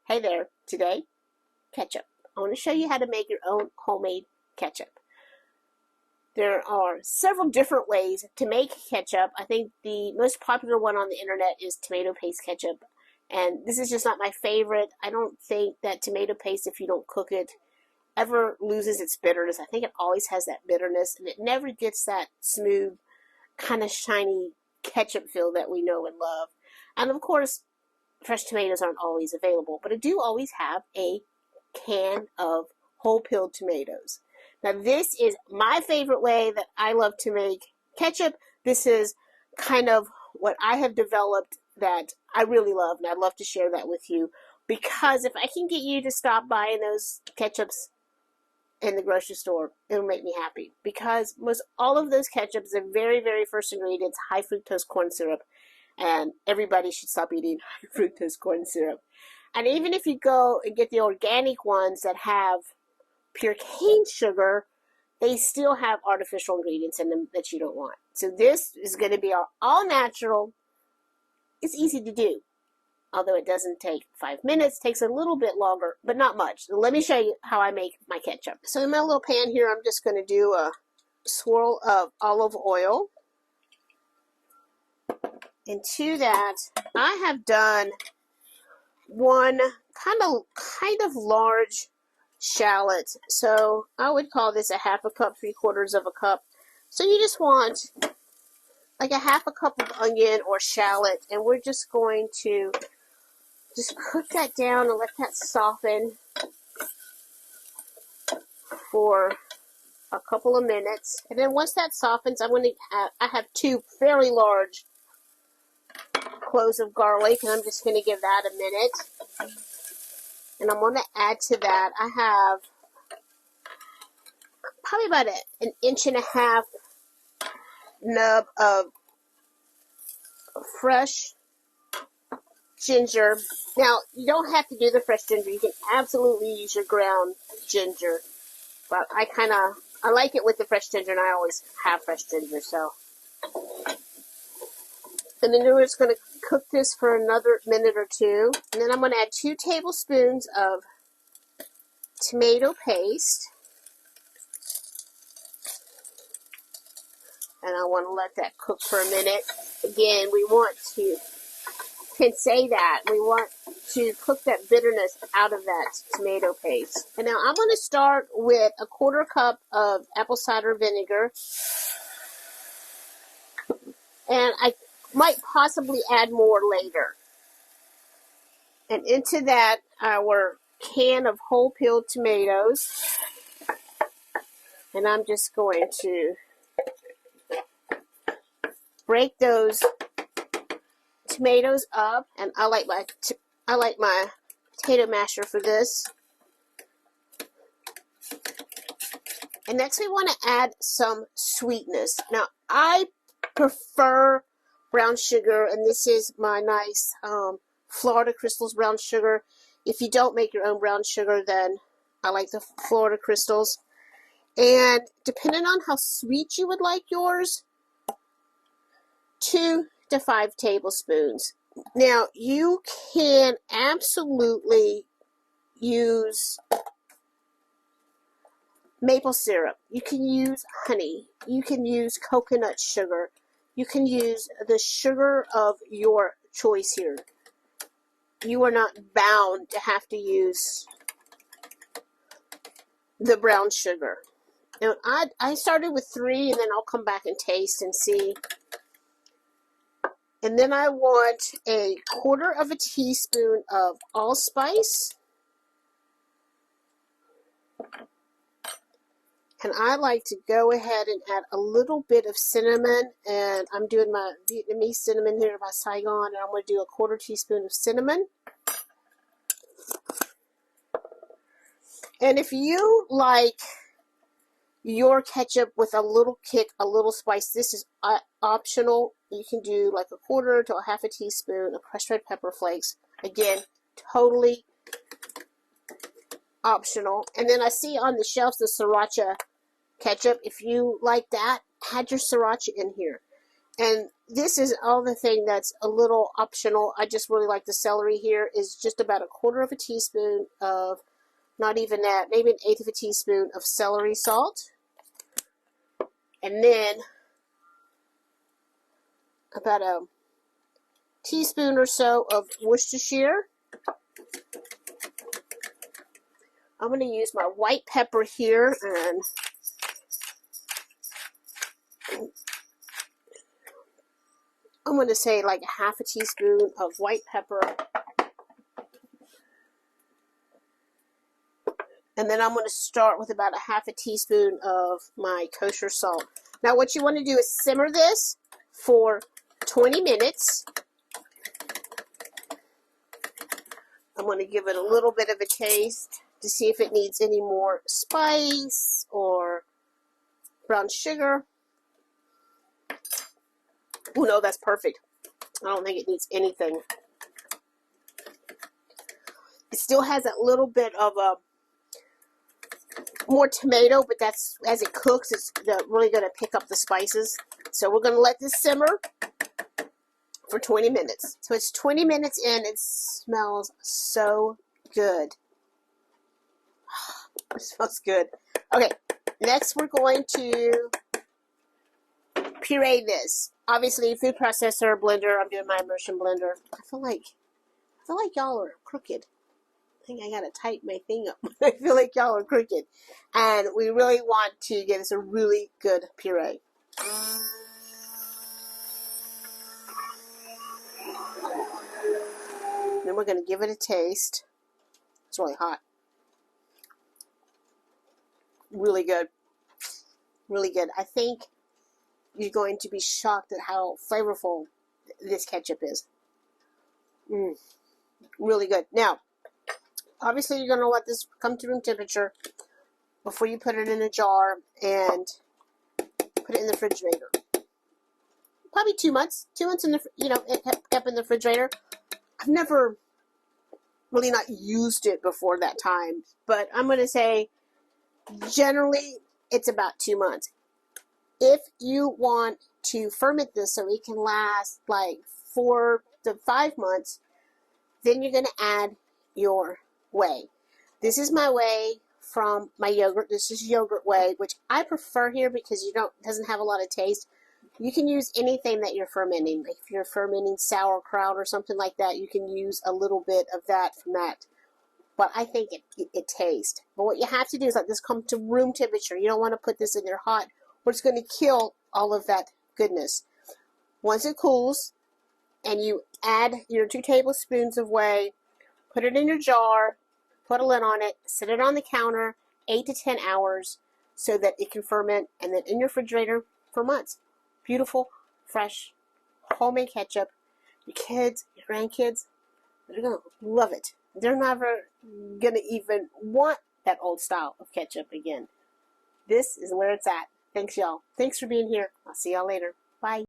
Hey there, today, ketchup. I want to show you how to make your own homemade ketchup. There are several different ways to make ketchup. I think the most popular one on the internet is tomato paste ketchup. And this is just not my favorite. I don't think that tomato paste, if you don't cook it, ever loses its bitterness. I think it always has that bitterness, and it never gets that smooth, kind of shiny ketchup feel that we know and love. And of course, fresh tomatoes aren't always available, but I do always have a can of whole peeled tomatoes. Now this is my favorite way that I love to make ketchup. This is kind of what I have developed that I really love, and I'd love to share that with you, because if I can get you to stop buying those ketchups in the grocery store, it'll make me happy, because most all of those ketchups, the very, very first ingredient is high fructose corn syrup. And everybody should stop eating high fructose corn syrup. And even if you go and get the organic ones that have pure cane sugar, they still have artificial ingredients in them that you don't want. So this is going to be all natural. It's easy to do, although it doesn't take 5 minutes. It takes a little bit longer, but not much. So let me show you how I make my ketchup. So in my little pan here, I'm just going to do a swirl of olive oil. And to that, I have done one kind of large shallot. So I would call this a half a cup, 3/4 of a cup. So you just want like a half a cup of onion or shallot, and we're just going to just cook that down and let that soften for a couple of minutes. And then once that softens, I have two fairly large cloves of garlic, and I'm just going to give that a minute. And I'm going to add to that, I have probably about an 1.5 inch nub of fresh ginger. Now, you don't have to do the fresh ginger. You can absolutely use your ground ginger. But I like it with the fresh ginger, and I always have fresh ginger, so. And then we're just going to cook this for another minute or two. And then I'm going to add 2 tablespoons of tomato paste. And I want to let that cook for a minute. Again, we want to cook that bitterness out of that tomato paste. And now I'm going to start with a 1/4 cup of apple cider vinegar. And I might possibly add more later. And into that, our can of whole peeled tomatoes. And I'm just going to break those tomatoes up. And I like my potato masher for this. And next we want to add some sweetness. Now I prefer brown sugar, and this is my nice Florida Crystals brown sugar. If you don't make your own brown sugar, then I like the Florida Crystals. And depending on how sweet you would like yours, 2 to 5 tablespoons. Now, you can absolutely use maple syrup. You can use honey. You can use coconut sugar. You can use the sugar of your choice here. You are not bound to have to use the brown sugar. Now, I started with 3, and then I'll come back and taste and see. And then I want a 1/4 teaspoon of allspice. And I like to go ahead and add a little bit of cinnamon. And I'm doing my Vietnamese cinnamon here by Saigon. And I'm going to do a 1/4 teaspoon of cinnamon. And if you like your ketchup with a little kick, a little spice, this is optional. You can do like a 1/4 to a 1/2 teaspoon of crushed red pepper flakes. Again, totally optional. And then I see on the shelves the sriracha ketchup. If you like that, add your sriracha in here. And this is all the thing that's a little optional. I just really like the celery here. Is just about 1/4 of a teaspoon of, not even that, maybe 1/8 of a teaspoon of celery salt. And then about a teaspoon or so of Worcestershire. I'm going to use my white pepper here, and I'm going to say like 1/2 teaspoon of white pepper. And then I'm going to start with about 1/2 teaspoon of my kosher salt. Now what you want to do is simmer this for 20 minutes. I'm going to give it a little bit of a taste to see if it needs any more spice or brown sugar. Oh no, that's perfect. I don't think it needs anything. It still has that little bit of a more tomato, but that's, as it cooks, it's really going to pick up the spices. So we're going to let this simmer for 20 minutes. So it's 20 minutes in. It smells so good. It smells good. Okay, next we're going to puree this. Obviously, food processor, blender. I'm doing my immersion blender. I feel like y'all are crooked. I think I gotta tighten my thing up. I feel like y'all are crooked. And we really want to get us a really good puree. Then we're gonna give it a taste. It's really hot. Really good. Really good. I think you're going to be shocked at how flavorful this ketchup is. Really good. Now, obviously you're going to let this come to room temperature before you put it in a jar and put it in the refrigerator. Probably 2 months. 2 months in the, kept in the refrigerator. I've never really not used it before that time, but I'm going to say generally it's about 2 months. If you want to ferment this so it can last like 4 to 5 months, then you're going to add your whey. This is my whey from my yogurt. This is yogurt whey, which I prefer here because it doesn't have a lot of taste. You can use anything that you're fermenting. Like if you're fermenting sauerkraut or something like that, you can use a little bit of that from that. But I think it tastes. But what you have to do is let this come to room temperature. You don't want to put this in there hot, or it's going to kill all of that goodness. Once it cools, and you add your 2 tablespoons of whey, put it in your jar, put a lid on it, set it on the counter 8 to 10 hours so that it can ferment, and then in your refrigerator for months. Beautiful, fresh, homemade ketchup. Your kids, your grandkids, they're going to love it. They're never going to even want that old style of ketchup again. This is where it's at. Thanks, y'all. Thanks for being here. I'll see y'all later. Bye.